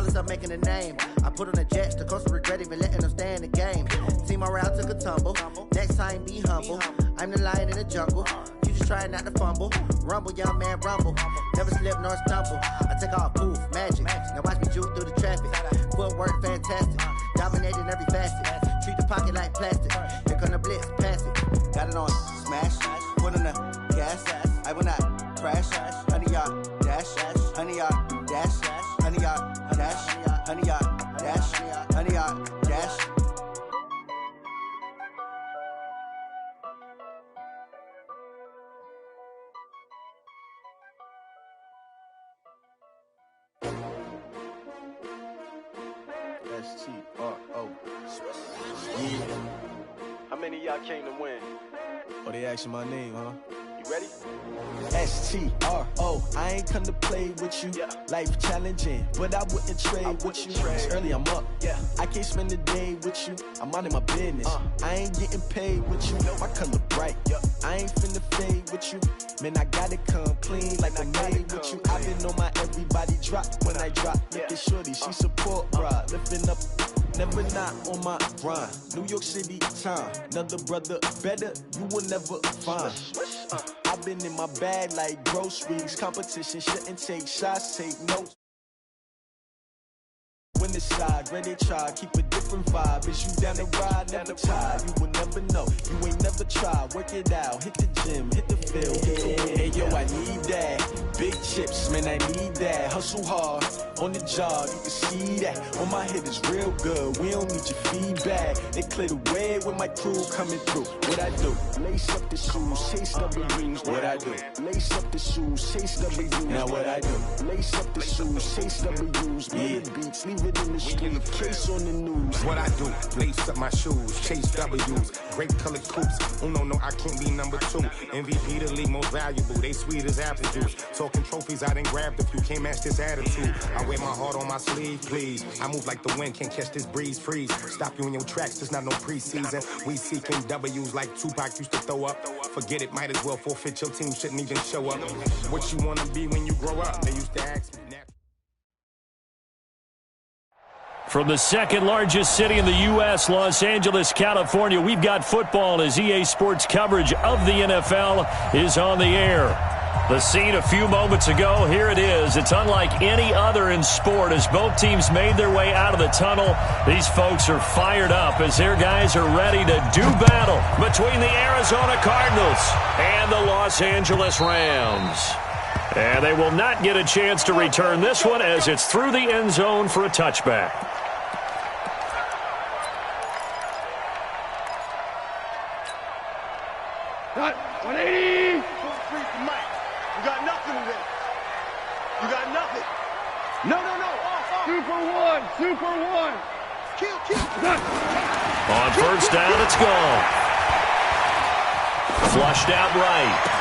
regardless of making a name. I put on the Jets, the coach will regret even letting them stay in the game. Team morale took a tumble, next time be humble. I'm the lion in the jungle, you just trying not to fumble. Rumble, young man, rumble, never slip nor stumble. I take off, poof, magic, now watch me juke through the traffic. Footwork fantastic, dominating every facet. Treat the pocket like plastic, here come the blitz, pass it. Got it on, smash, put on the gas. I will not crash, 100-yard dash, 100-yard dash, 100-yard dash, 100-yard dash, 100-yard dash. S-T-R-O. Yeah. How many of y'all came to win? Oh, they asking my name, huh? You ready? S-T-R-O. I ain't come to play with you. Yeah. Life challenging, but I wouldn't trade with you. It's early, I'm up. Yeah. I can't spend the day with you. I'm minding my business. I ain't getting paid with you. My color bright. Yeah. I ain't finna fade with you. Man, I gotta come clean like I'm made with you. I've been on my everybody drop when I drop. Look at shorty, she support, bruh. Lifting up. Never not on my grind. New York City time. Another brother better, you will never find. I've been in my bag like groceries. Competition shouldn't take shots, take notes. When the side, ready to try, keep a different vibe. Is you down the ride, never tired. You will never know, you ain't never tried. Work it out, hit the gym, hit the field, hit the win. Hey yo, I need that. Big chips, man, I need that. Hustle hard, on the job, you can see that. On my head is real good, we don't need your feedback. They clear the way with my crew coming through. What I do? Lace up the shoes, chase W's. What I do? Lace up the shoes, chase W's. Now what I do? Lace up the shoes, chase W's. Million beats, leave it in the street, case on the news. What I do? Lace up my shoes, chase W's. Great colored coops. Oh no, I can't be number 2. MVP the league most valuable. They sweet as apple juice. Talking trophies, I didn't grab the few. Can't match this attitude. I wear my heart on my sleeve, please. I move like the wind, can't catch this breeze, freeze. Stop you in your tracks, there's not no preseason. We seeking W's like Tupac used to throw up. Forget it, might as well forfeit. Your team shouldn't even show up. What you wanna be when you grow up? They used to ask me. From the second largest city in the U.S., Los Angeles, California, we've got football as EA Sports coverage of the NFL is on the air. The scene a few moments ago, here it is. It's unlike any other in sport as both teams made their way out of the tunnel. These folks are fired up as their guys are ready to do battle between the Arizona Cardinals and the Los Angeles Rams. And they will not get a chance to return this one as it's through the end zone for a touchback. Got 180. You got nothing today. You got nothing. No. Super one. Kill. On first down, it's gone. Flushed out right.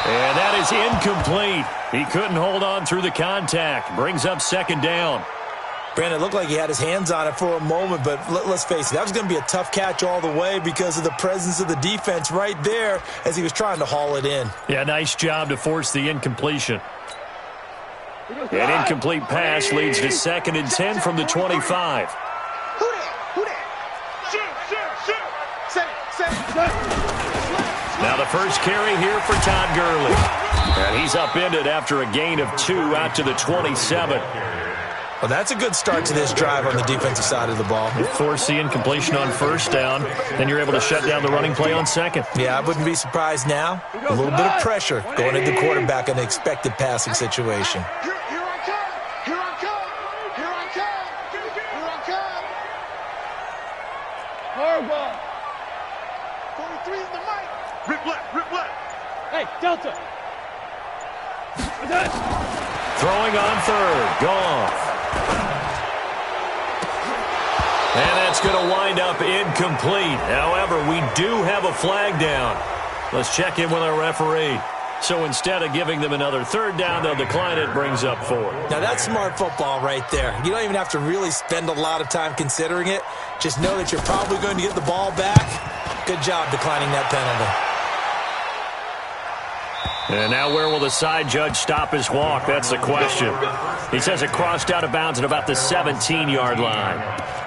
And that is incomplete. He couldn't hold on through the contact. Brings up second down. Brandon, it looked like he had his hands on it for a moment, but let's face it, that was going to be a tough catch all the way because of the presence of the defense right there as he was trying to haul it in. Yeah, nice job to force the incompletion. An incomplete pass leads to 2nd and 10 from the 25. Who that? Shoot. Now the first carry here for Todd Gurley. And he's upended after a gain of 2 out to the 27. Well, that's a good start to this drive on the defensive side of the ball. You force the incompletion on first down, then you're able to shut down the running play on second. Yeah, I wouldn't be surprised now. A little bit of pressure going into the quarterback in an expected passing situation. Here I come. Hard ball. 43 in the mic. Rip left. Hey, Delta. Throwing on third. Goff. And that's going to wind up incomplete. However, we do have a flag down. Let's check in with our referee. So instead of giving them another third down, they'll decline it. Brings up 4. Now, that's smart football right there. You don't even have to really spend a lot of time considering it. Just know that you're probably going to get the ball back. Good job declining that penalty. And now where will the side judge stop his walk? That's the question. He says it crossed out of bounds at about the 17-yard line.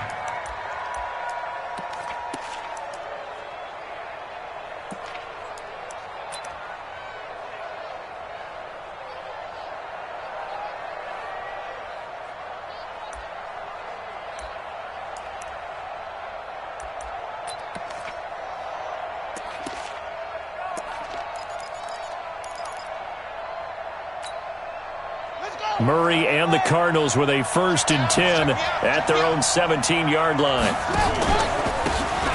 Murray and the Cardinals with a 1st and 10 at their own 17-yard line.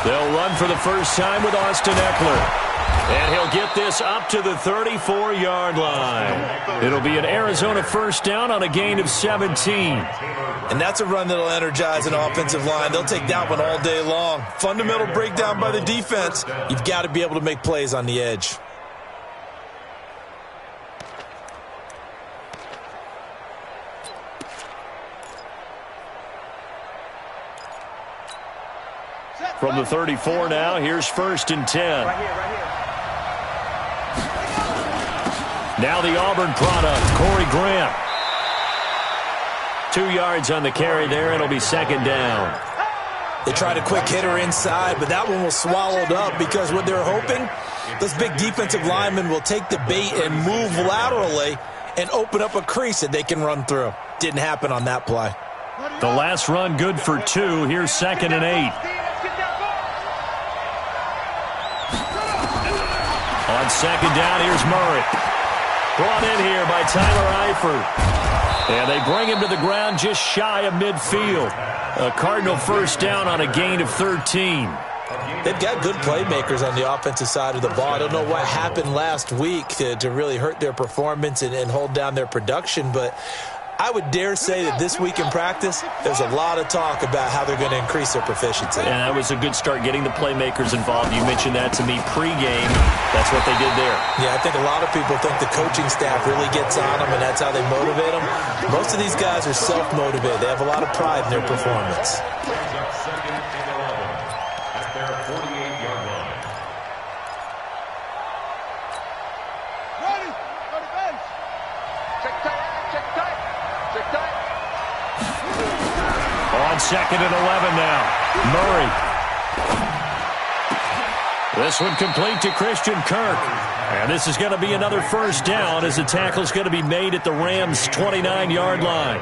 They'll run for the first time with Austin Eckler. And he'll get this up to the 34-yard line. It'll be an Arizona first down on a gain of 17. And that's a run that'll energize an offensive line. They'll take that one all day long. Fundamental breakdown by the defense. You've got to be able to make plays on the edge. From the 34 now, here's 1st and 10. Now the Auburn product, Corey Grant. 2 yards on the carry there. It'll be 2nd down. They tried a quick hitter inside, but that one was swallowed up because what they're hoping, those big defensive linemen will take the bait and move laterally and open up a crease that they can run through. Didn't happen on that play. The last run good for 2. Here's 2nd and 8. On 2nd down, here's Murray. Brought in here by Tyler Eifert. And they bring him to the ground just shy of midfield. A Cardinal first down on a gain of 13. They've got good playmakers on the offensive side of the ball. I don't know what happened last week to really hurt their performance and hold down their production, but I would dare say that this week in practice, there's a lot of talk about how they're going to increase their proficiency. And that was a good start, getting the playmakers involved. You mentioned that to me pregame. That's what they did there. Yeah, I think a lot of people think the coaching staff really gets on them, and that's how they motivate them. Most of these guys are self-motivated. They have a lot of pride in their performance. On 2nd and 11 now. Murray. This one complete to Christian Kirk. And this is going to be another first down as the tackle's going to be made at the Rams' 29-yard line.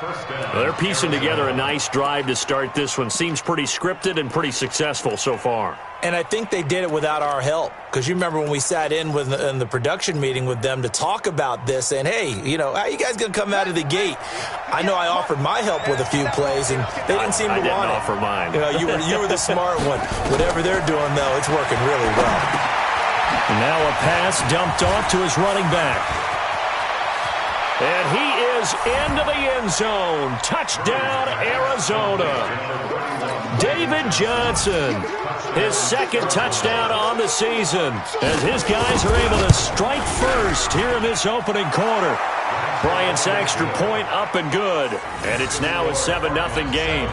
Well, they're piecing together a nice drive to start this one. Seems pretty scripted and pretty successful so far. And I think they did it without our help. Because you remember when we sat in the production meeting with them to talk about this, and hey, you know, how are you guys going to come out of the gate? I know I offered my help with a few plays, and they didn't seem to want it. I didn't offer mine. You know, you were the smart one. Whatever they're doing, though, it's working really well. And now a pass dumped off to his running back. And he is into the end zone. Touchdown, Arizona. David Johnson, his 2nd touchdown on the season, as his guys are able to strike first here in this opening quarter. Bryant's extra point up and good, and it's now a 7-0 game.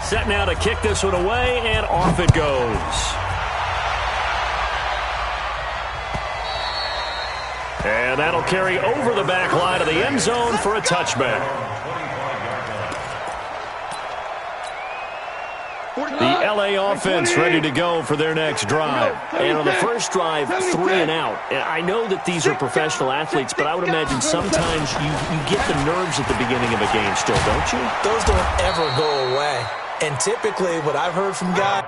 Set now to kick this one away, and off it goes. And that'll carry over the back line of the end zone for a touchback. The LA offense ready to go for their next drive. And on the first drive, 3 and out. And I know that these are professional athletes, but I would imagine sometimes you get the nerves at the beginning of a game still, don't you? Those don't ever go away. And typically what I've heard from guys,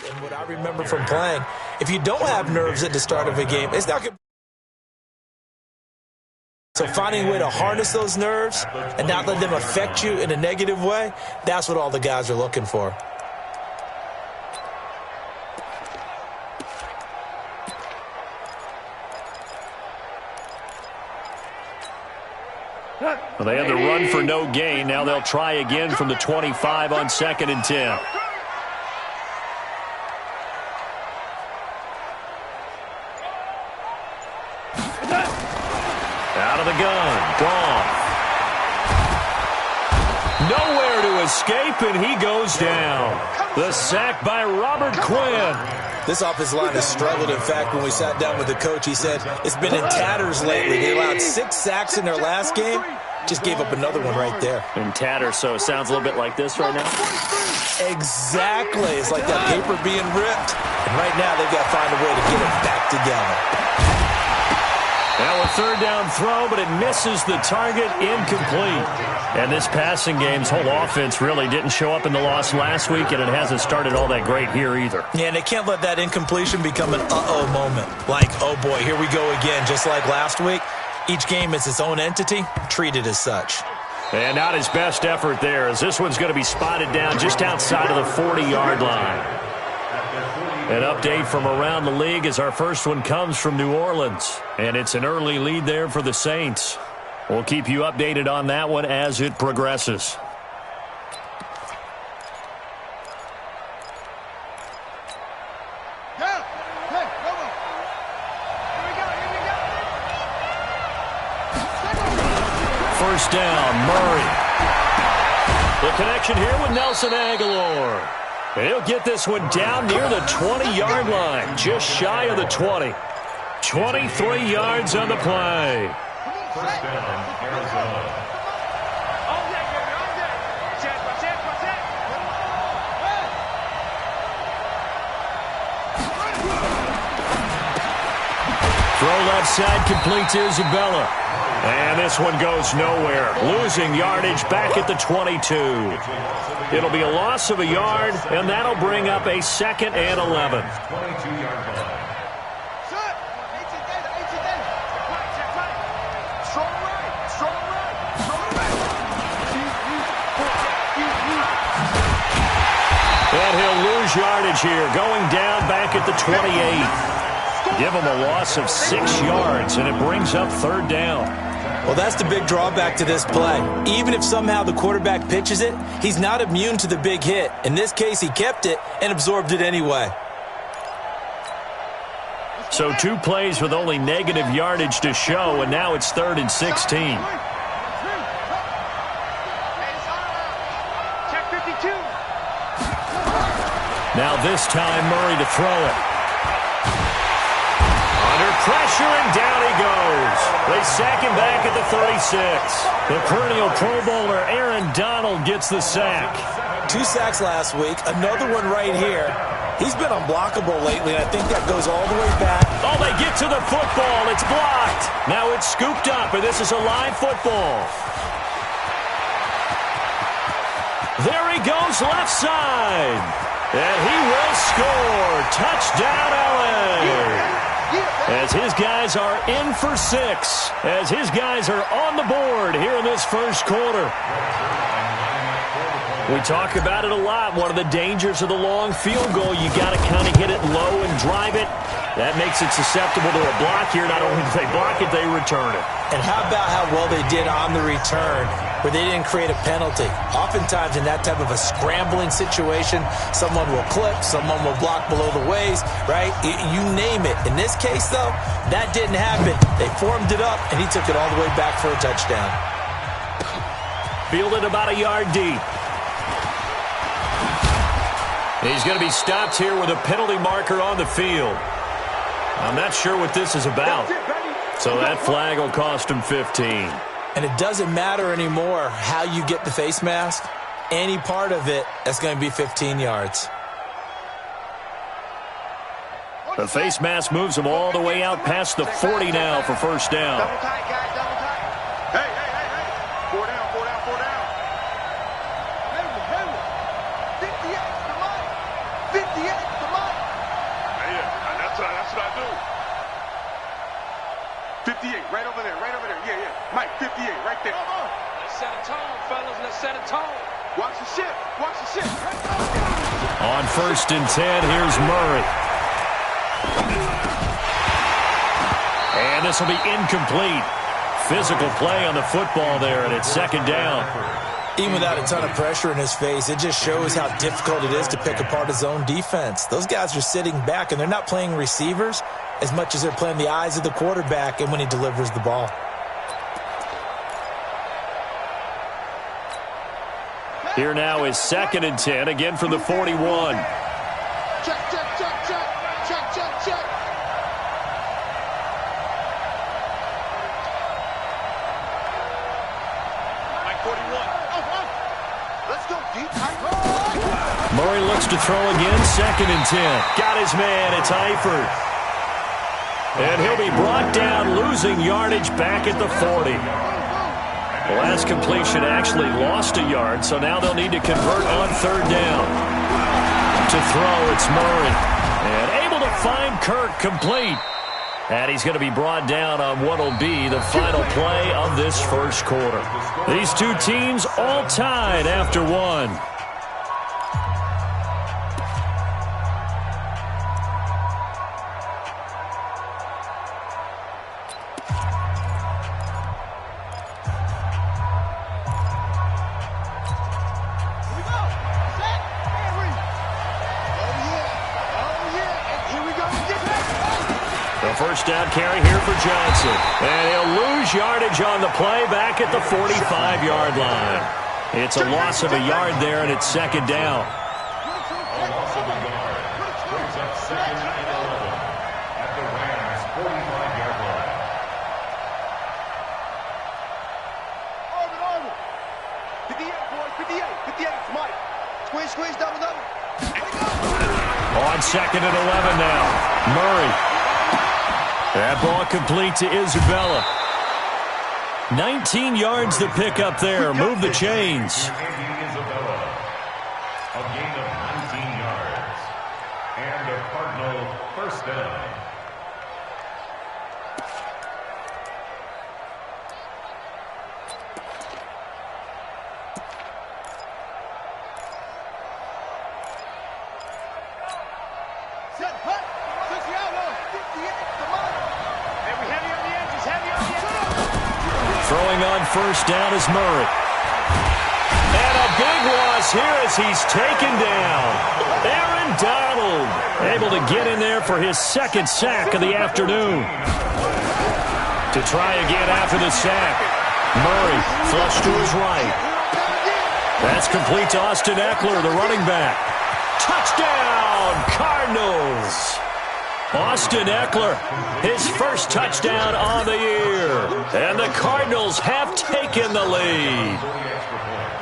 and what I remember from playing, if you don't have nerves at the start of a game, it's not going to. So finding a way to harness those nerves and not let them affect you in a negative way, that's what all the guys are looking for. Well, they had the run for no gain. Now they'll try again from the 25 on 2nd and 10. Out of the gun. Gone. Nowhere to escape, and he goes down. The sack by Robert Quinn. This offensive line has struggled. In fact, when we sat down with the coach, he said it's been in tatters lately. They allowed 6 sacks in their last game. Just gave up another one right there. In tatters, so it sounds a little bit like this right now. Exactly. It's like that paper being ripped. And right now, they've got to find a way to get it back together. Now a 3rd down throw, but it misses the target, incomplete. And this passing game's whole offense really didn't show up in the loss last week, and it hasn't started all that great here either. Yeah, and they can't let that incompletion become an uh-oh moment. Like, oh boy, here we go again, just like last week. Each game is its own entity, treated as such. And not his best effort there, as this one's going to be spotted down just outside of the 40-yard line. An update from around the league as our first one comes from New Orleans. And it's an early lead there for the Saints. We'll keep you updated on that one as it progresses. First down, Murray. The connection here with Nelson Aguilar. And he'll get this one down near the 20-yard line, just shy of the 20. 23 yards on the play. First down, Arizona. Throw left side, complete to Isabella. And this one goes nowhere. Losing yardage back at the 22. It'll be a loss of a yard, and that'll bring up a 2nd and 11. 22-yard line. And he'll lose yardage here, going down back at the 28. Give him a loss of 6 yards, and it brings up 3rd down. Well, that's the big drawback to this play. Even if somehow the quarterback pitches it, he's not immune to the big hit. In this case, he kept it and absorbed it anyway. So 2 plays with only negative yardage to show, and now it's 3rd and 16. Now this time, Murray to throw it. Under pressure, and down he goes. They sack him back at the 36. The perennial Pro Bowler Aaron Donald gets the sack. 2 sacks last week, another one right here. He's been unblockable lately, and I think that goes all the way back. Oh, they get to the football. It's blocked. Now it's scooped up, and this is a live football. There he goes left side. And he will score. Touchdown, LA. As his guys are in for 6. As his guys are on the board here in this first quarter. We talk about it a lot. One of the dangers of the long field goal, you got to kind of hit it low and drive it. That makes it susceptible to a block here. Not only do they block it, they return it. And how about how well they did on the return, where they didn't create a penalty. Oftentimes in that type of a scrambling situation, someone will clip, someone will block below the waist, right? You name it. In this case, though, that didn't happen. They formed it up, and he took it all the way back for a touchdown. Fielded about a yard deep. He's going to be stopped here with a penalty marker on the field. I'm not sure what this is about. So that flag will cost him 15. And it doesn't matter anymore how you get the face mask. Any part of it, that's going to be 15 yards. The face mask moves him all the way out past the 40 now for first down. Double tight, guys, double tight. Hey. 4 down, 4 down, 4 down. 58 to Mike. 58 to Mike. Yeah, that's what I do. 58, right over there. Yeah. Mike, 58, right there. Let's set a tone, fellas. Let's set a tone. Watch the shit. On first and 10, here's Murray. And this will be incomplete. physical play on the football there, and it's second down. Even without a ton of pressure in his face, it just shows how difficult it is to pick apart his own defense. Those guys are sitting back, and they're not playing receivers as much as they're playing the eyes of the quarterback and when he delivers the ball. Here now is 2nd and 10, again from the 41. Check, check, check, check. Check, check, check. Mike 41. Let's go deep. Murray looks to throw again, 2nd and 10. Got his man, it's Eifert. And he'll be brought down, losing yardage back at the 40. The last completion actually lost a yard, so now they'll need to convert on 3rd down. To throw, it's Murray. And able to find Kirk complete. And he's going to be brought down on what will be the final play of this first quarter. These two teams all tied after one. First down carry here for Johnson. And he'll lose yardage on the play back at the 45-yard line. It's a loss of a yard there, and it's 2nd down. A loss of a yard. Brings up 2nd and 11 at the Rams' 45-yard line. Over. 58, boys. 58. 58. Mike. Squeeze, double. On 2nd and 11 now. Murray. That ball complete to Isabella. 19 yards to pick up there. Move the chains. Isabella. A gain of 19 yards. And a Cardinal first down. Throwing on first down is Murray. And a big loss here as he's taken down. Aaron Donald able to get in there for his 2nd sack of the afternoon. To try again after the sack. Murray flush to his right. That's complete to Austin Eckler, the running back. Touchdown, Cardinals! Austin Eckler, his first touchdown on the year. And the Cardinals have taken the lead.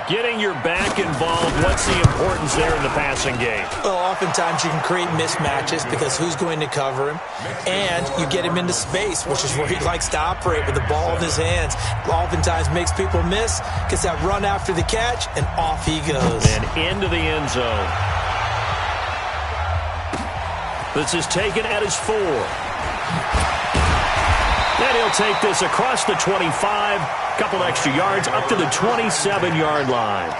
Getting your back involved, what's the importance there in the passing game? Well, oftentimes you can create mismatches because who's going to cover him? And you get him into space, which is where he likes to operate with the ball in his hands. Oftentimes makes people miss, gets that run after the catch, and off he goes. And into the end zone. This is taken at his 4. And he'll take this across the 25. Couple extra yards up to the 27-yard line.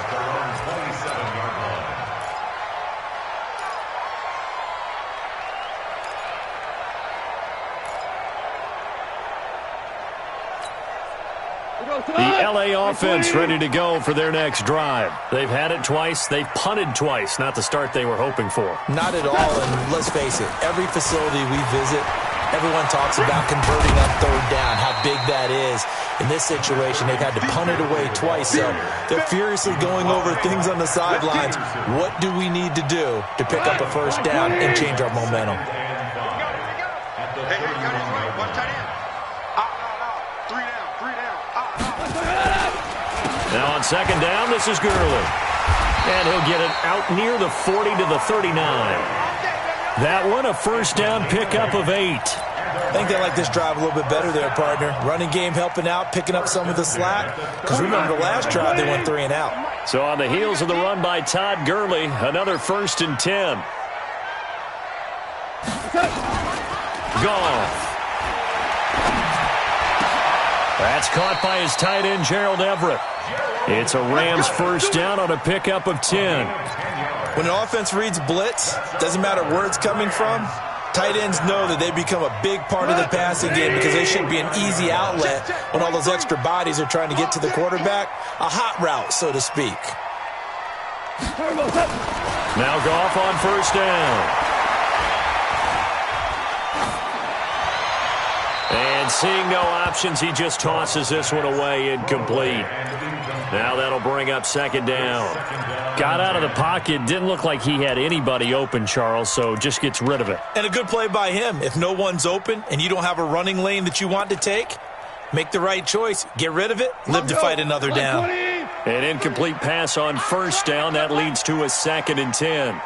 The LA offense ready to go for their next drive. They've had it twice. They've punted twice. Not the start they were hoping for. Not at all, and let's face it, every facility we visit, everyone talks about converting on 3rd down, how big that is. In this situation, they've had to punt it away twice, so they're furiously going over things on the sidelines. What do we need to do to pick up a first down and change our momentum? Now on 2nd down, this is Gurley. And he'll get it out near the 40 to the 39. That one, a first down pickup of 8. I think they like this drive a little bit better there, partner. Running game helping out, picking up some of the slack. Because remember the last drive, they went 3 and out. So on the heels of the run by Todd Gurley, another 1st and 10. Goff. That's caught by his tight end, Gerald Everett. It's a Rams first down on a pickup of 10. When an offense reads blitz, doesn't matter where it's coming from, Tight ends know that they become a big part of the passing game because they should be an easy outlet when all those extra bodies are trying to get to the quarterback. A hot route, so to speak. Now Goff on first down. And seeing no options, he just tosses this one away, incomplete. Now that'll bring up second down. Got out of the pocket, didn't look like he had anybody open, Charles, so just gets rid of it. And a good play by him. If no one's open and you don't have a running lane that you want to take, make the right choice. Get rid of it, live to fight another down. An incomplete pass on first down. That leads to a 2nd and 10.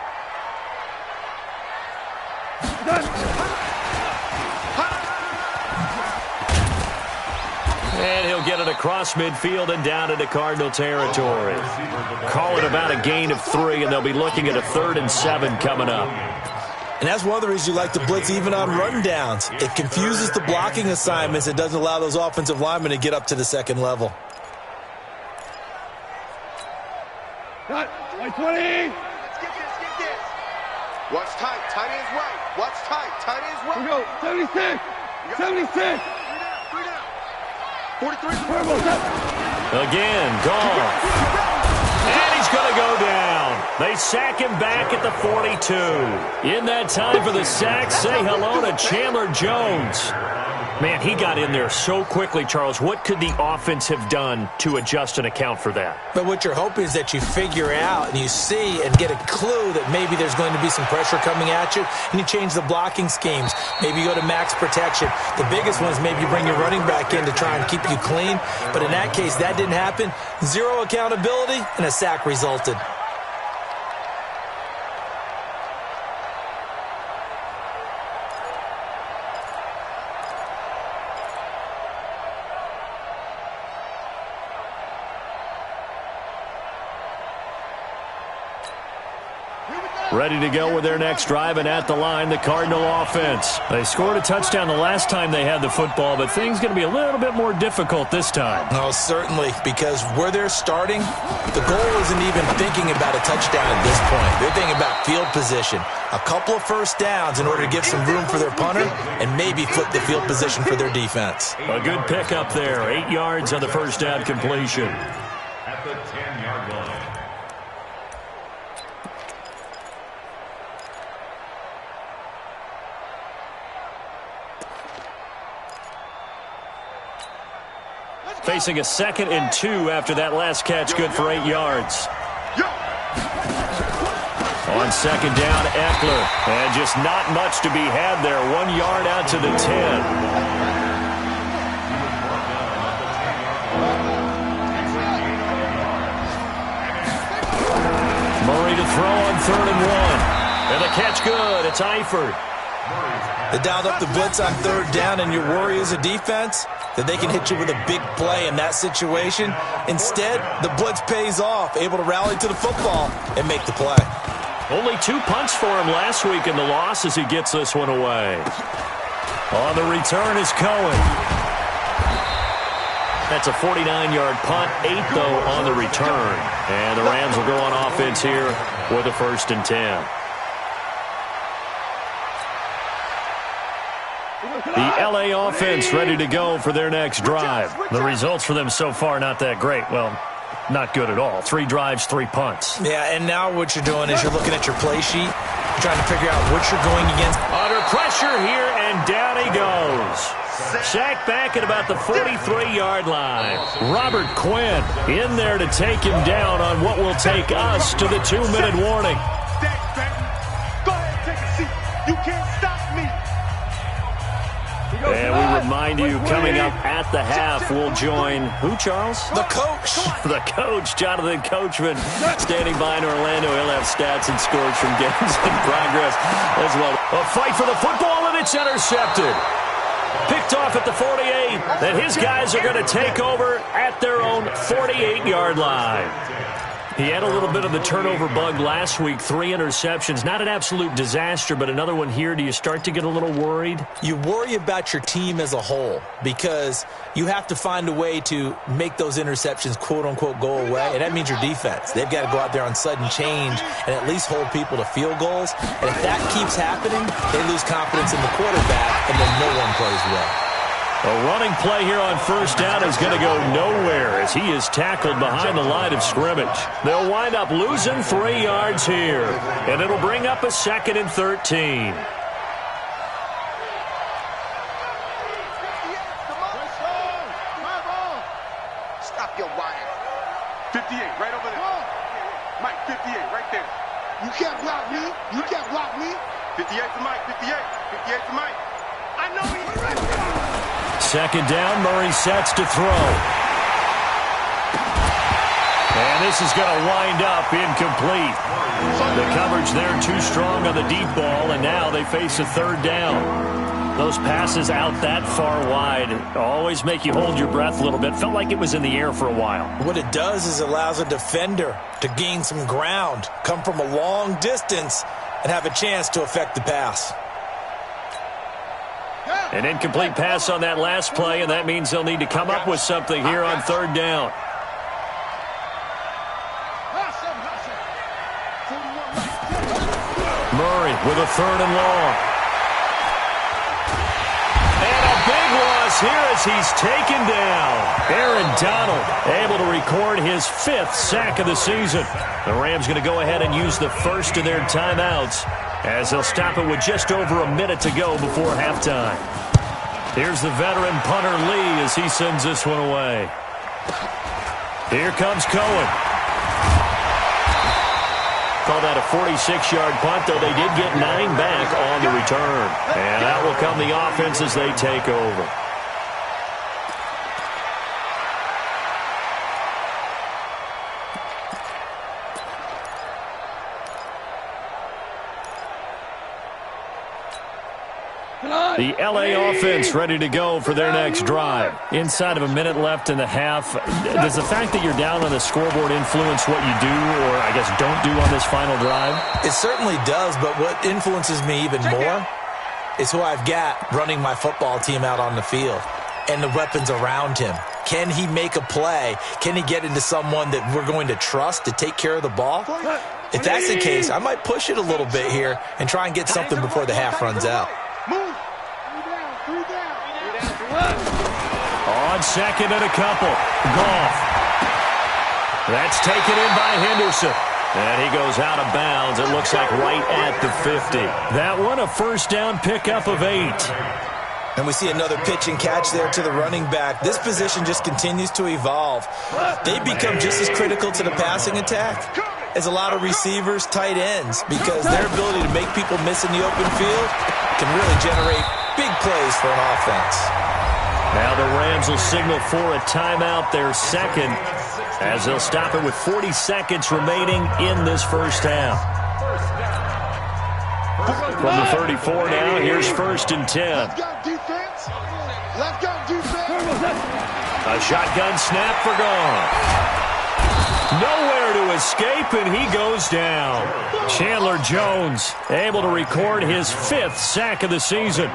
And he'll get it across midfield and down into Cardinal territory. Call it about a gain of 3, and they'll be looking at a 3rd and 7 coming up. And that's one of the reasons you like to blitz even on run downs. It confuses the blocking assignments. It doesn't allow those offensive linemen to get up to the second level. Cut. 20. Let's get this. Watch tight. Tight ends right. Watch tight. Tight ends right. We go. 76. 76. 3 down. 43. Again, gone. And he's going to go down. They sack him back at the 42. In that time for the sack, say hello to Chandler Jones. Man, he got in there so quickly, Charles. What could the offense have done to adjust and account for that? But what you're hoping is that you figure out and you see and get a clue that maybe there's going to be some pressure coming at you, and you change the blocking schemes. Maybe you go to max protection. The biggest one is maybe you bring your running back in to try and keep you clean. But in that case, that didn't happen. Zero accountability, and a sack resulted. Ready to go with their next drive, and at the line, the Cardinal offense. They scored a touchdown the last time they had the football, but things going to be a little bit more difficult this time. Oh, certainly, because where they're starting, the goal isn't even thinking about a touchdown at this point. They're thinking about field position. A couple of first downs in order to give some room for their punter and maybe flip the field position for their defense. A good pickup there. 8 yards on the first down completion. At the 10-yard line. Facing a 2nd and 2 after that last catch, good for 8 yards. On second down, Eckler. And just not much to be had there. 1 yard out to the 10. Murray to throw on 3rd and 1. And the catch good. It's Eifert. They dialed up the blitz on 3rd down, and your worry as a defense that they can hit you with a big play in that situation. Instead, the blitz pays off, able to rally to the football and make the play. Only 2 punts for him last week in the loss as he gets this one away. On the return is Cohen. That's a 49-yard punt, 8 though on the return. And the Rams will go on offense here with a 1st and 10. The L.A. offense ready to go for their next drive. The results for them so far not that great. Well, not good at all. 3 drives, 3 punts. Yeah, and now what you're doing is you're looking at your play sheet. You're trying to figure out what you're going against. Under pressure here, and down he goes. Sacked back at about the 43-yard line. Robert Quinn in there to take him down on what will take us to the 2-minute warning. Go ahead, take a seat. You can't stop me. And we remind you, coming up at the half, we'll join who, Charles? The coach. The coach, Jonathan Coachman, standing by in Orlando. He'll have stats and scores from games in progress as well. A fight for the football, and it's intercepted. Picked off at the 48, and his guys are going to take over at their own 48-yard line. He had a little bit of the turnover bug last week, 3 interceptions. Not an absolute disaster, but another one here. Do you start to get a little worried? You worry about your team as a whole because you have to find a way to make those interceptions, quote-unquote, go away, and that means your defense. They've got to go out there on sudden change and at least hold people to field goals. And if that keeps happening, they lose confidence in the quarterback, and then no one plays well. A running play here on first down is going to go nowhere as he is tackled behind the line of scrimmage. They'll wind up losing 3 yards here, and it'll bring up a 2nd and 13. Stop your whining. 58, right over there. Mike, 58, right there. You can't block me. You can't block me. 58 to Mike, 58. 58 to Mike. I know he's right. 2nd down, Murray sets to throw. And this is going to wind up incomplete. The coverage there too strong on the deep ball, and now they face a 3rd down. Those passes out that far wide always make you hold your breath a little bit. Felt like it was in the air for a while. What it does is it allows a defender to gain some ground, come from a long distance, and have a chance to affect the pass. An incomplete pass on that last play, and that means they'll need to come up with something here on 3rd down. Murray with a 3rd and long. And a big loss here as he's taken down. Aaron Donald able to record his 5th sack of the season. The Rams going to go ahead and use the first of their timeouts as they'll stop it with just over a minute to go before halftime. Here's the veteran punter Lee as he sends this one away. Here comes Cohen. Call that a 46-yard punt, though they did get 9 back on the return. And that will come the offense as they take over. The L.A. offense ready to go for their next drive. Inside of a minute left in the half, does the fact that you're down on the scoreboard influence what you do or, I guess, don't do on this final drive? It certainly does, but what influences me even more is who I've got running my football team out on the field and the weapons around him. Can he make a play? Can he get into someone that we're going to trust to take care of the ball? If that's the case, I might push it a little bit here and try and get something before the half runs out. On 2nd and a couple. Goff. That's taken in by Henderson. And he goes out of bounds. It looks like right at the 50. That one a first down pickup of 8. And we see another pitch and catch there to the running back. This position just continues to evolve. They become just as critical to the passing attack as a lot of receivers, tight ends, because their ability to make people miss in the open field can really generate big plays for an offense. Now the Rams will signal for a timeout, their 2nd, as they'll stop it with 40 seconds remaining in this first half. From the 34 now, here's 1st and 10. Let's go, defense. Let's go, defense. A shotgun snap for Goff. Nowhere to escape, and he goes down. Chandler Jones able to record his 5th sack of the season.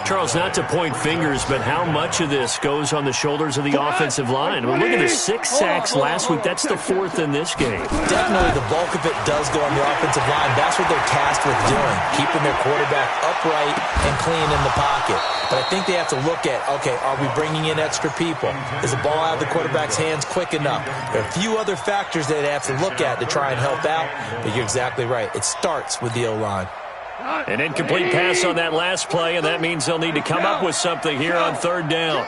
Charles, not to point fingers, but how much of this goes on the shoulders of the offensive line? I mean, look at the 6 sacks last week. That's the 4th in this game. Definitely the bulk of it does go on the offensive line. That's what they're tasked with doing, keeping their quarterback upright and clean in the pocket. But I think they have to look at, okay, are we bringing in extra people? Is the ball out of the quarterback's hands quick enough? There are a few other factors that they have to look at to try and help out, but you're exactly right. It starts with the O-line. An incomplete pass on that last play, and that means they'll need to come up with something here on 3rd down.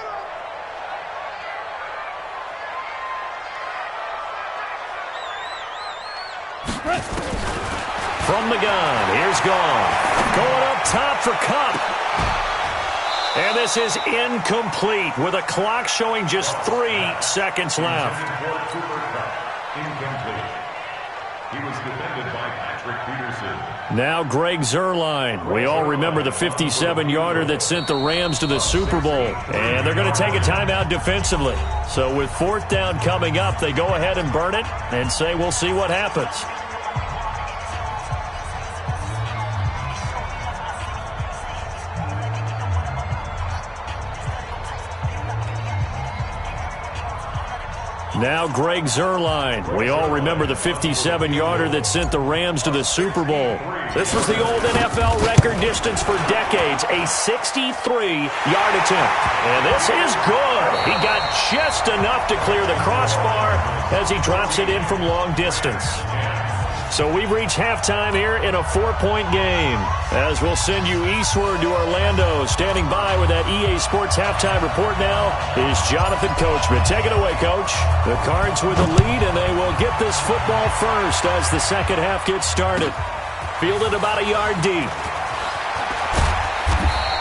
From the gun, here's Goff. Going up top for Kupp. And this is incomplete with a clock showing just 3 seconds left. He was defended by Patrick Peterson. Now Greg Zuerlein. We all remember the 57-yarder that sent the Rams to the Super Bowl. And they're going to take a timeout defensively. So with 4th down coming up, they go ahead and burn it and say we'll see what happens. Now Greg Zuerlein. We all remember the 57-yarder that sent the Rams to the Super Bowl. This was the old NFL record distance for decades, a 63-yard attempt. And this is good. He got just enough to clear the crossbar as he drops it in from long distance. So we've reached halftime here in a 4-point game. As we'll send you eastward to Orlando. Standing by with that EA Sports halftime report now is Jonathan Coachman. Take it away, Coach. The Cards with the lead, and they will get this football first as the second half gets started. Fielded about a yard deep.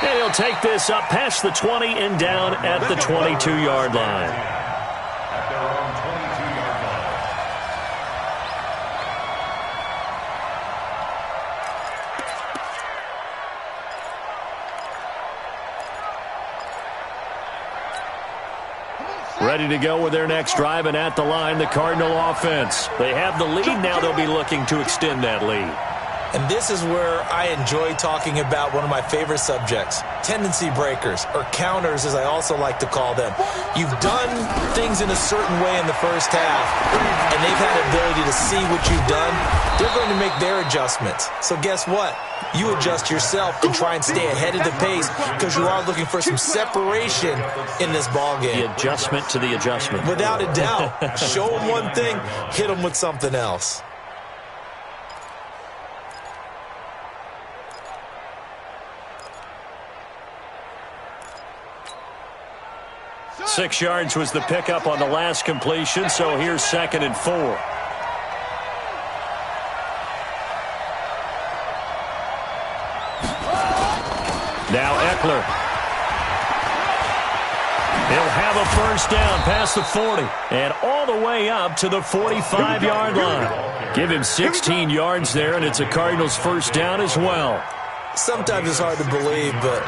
And he'll take this up past the 20 and down at the 22-yard line. At their own 22-yard line. Ready to go with their next drive, and at the line, the Cardinal offense. They have the lead. Now they'll be looking to extend that lead. And this is where I enjoy talking about one of my favorite subjects, tendency breakers, or counters as I also like to call them. You've done things in a certain way in the first half, and they've had the ability to see what you've done. They're going to make their adjustments. So guess what? You adjust yourself and try and stay ahead of the pace because you are looking for some separation in this ballgame. The adjustment to the adjustment. Without a doubt. Show them one thing, hit them with something else. Six yards was the pickup on the last completion, so here's 2nd and 4. Now Eckler. He'll have a first down past the 40 and all the way up to the 45-yard line. Give him 16 yards there, and it's a Cardinals first down as well. Sometimes it's hard to believe, but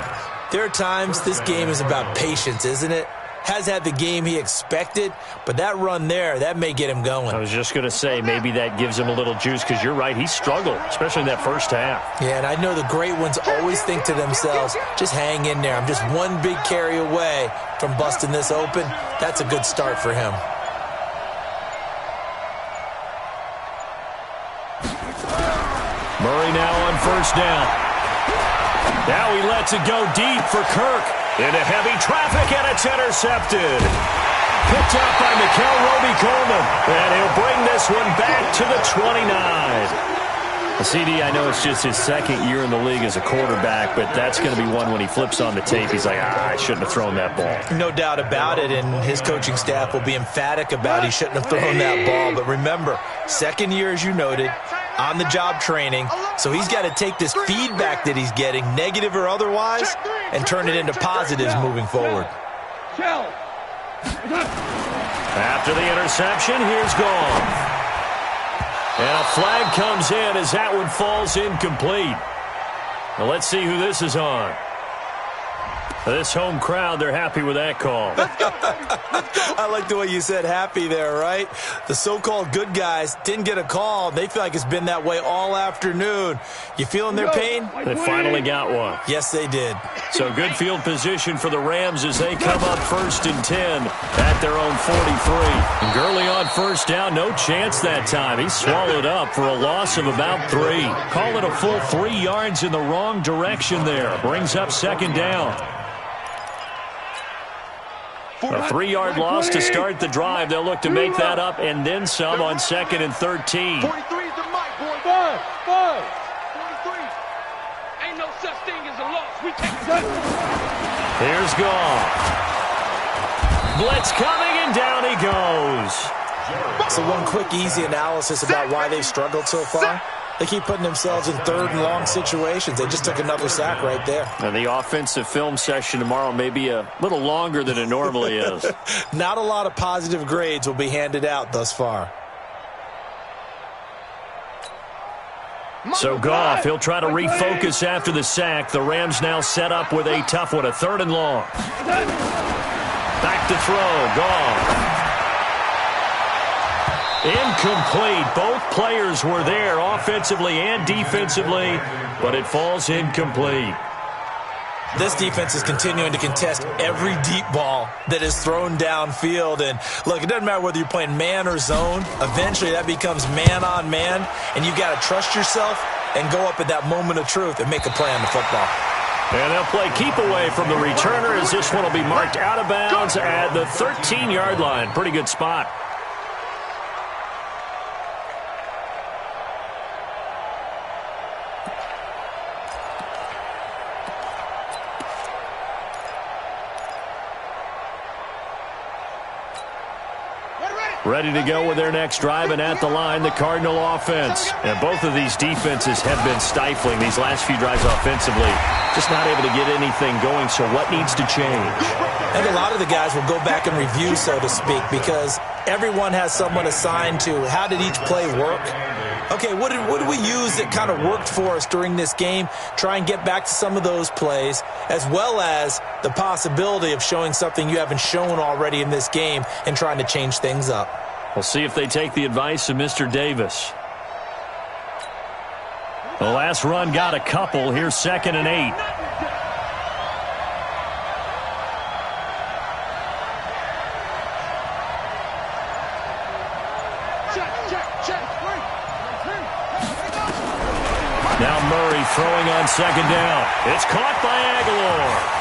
there are times this game is about patience, isn't it? Has had the game he expected, but that run there, that may get him going. I was just going to say, maybe that gives him a little juice, because you're right, he struggled, especially in that first half. Yeah, and I know the great ones always think to themselves, just hang in there. I'm just one big carry away from busting this open. That's a good start for him. Murray now on first down. Now he lets it go deep for Kirk. Into heavy traffic, and it's intercepted. Picked up by Mikel Roby-Coleman. And he'll bring this one back to the 29. CD, I know it's just his second year in the league as a quarterback, but that's going to be one when he flips on the tape. He's like, I shouldn't have thrown that ball. No doubt about it, and his coaching staff will be emphatic about he shouldn't have thrown that ball. But remember, second year, as you noted, on-the-job training, so he's got to take this feedback that he's getting, negative or otherwise, and turn it into positives moving forward. After the interception, here's gone. And a flag comes in as that one falls incomplete. Now let's see who this is on. This home crowd, they're happy with that call. I like the way you said happy there, right? The so-called good guys didn't get a call. They feel like it's been that way all afternoon. You feeling their pain? They finally got one. Yes, they did. So good field position for the Rams as they come up 1st and 10 at their own 43. And Gurley on first down, no chance that time. He swallowed up for a loss of about 3. Call it a full 3 yards in the wrong direction there. Brings up 2nd down. A 3-yard loss to start the drive. They'll look to make that up and then some on 2nd and 13. 43 is the mic, boy. 5. 43. Ain't no such thing as a loss. We take it. Here's Goff. Blitz coming, and down he goes. So one quick, easy analysis about why they've struggled so far. They keep putting themselves in 3rd and long situations. They just took another sack right there. And the offensive film session tomorrow may be a little longer than it normally is. Not a lot of positive grades will be handed out thus far. So Goff, he'll try to refocus after the sack. The Rams now set up with a tough one, a 3rd and long. Back to throw, Goff. Incomplete. Both players were there offensively and defensively, but it falls incomplete. This defense is continuing to contest every deep ball that is thrown downfield. And, look, it doesn't matter whether you're playing man or zone. Eventually that becomes man-on-man, and you've got to trust yourself and go up at that moment of truth and make a play on the football. And they'll play keep away from the returner as this one will be marked out of bounds at the 13-yard line. Pretty good spot. Ready to go with their next drive, and at the line, the Cardinal offense. And both of these defenses have been stifling these last few drives offensively. Just not able to get anything going, so what needs to change? I think a lot of the guys will go back and review, so to speak, because everyone has someone assigned to how did each play work. Okay, what did we use that kind of worked for us during this game? Try and get back to some of those plays, as well as the possibility of showing something you haven't shown already in this game and trying to change things up. We'll see if they take the advice of Mr. Davis. The last run got a couple. Here's 2nd and 8. Now Murray throwing on 2nd down. It's caught by Aguilar.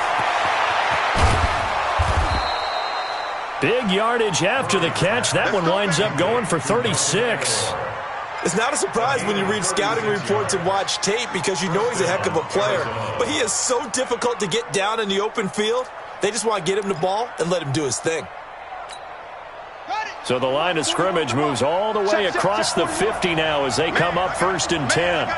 Big yardage after the catch. That one winds up going for 36. It's not a surprise when you read scouting reports and watch tape because you know he's a heck of a player. But he is so difficult to get down in the open field. They just want to get him the ball and let him do his thing. So the line of scrimmage moves all the way across the 50 now as they come up 1st and 10.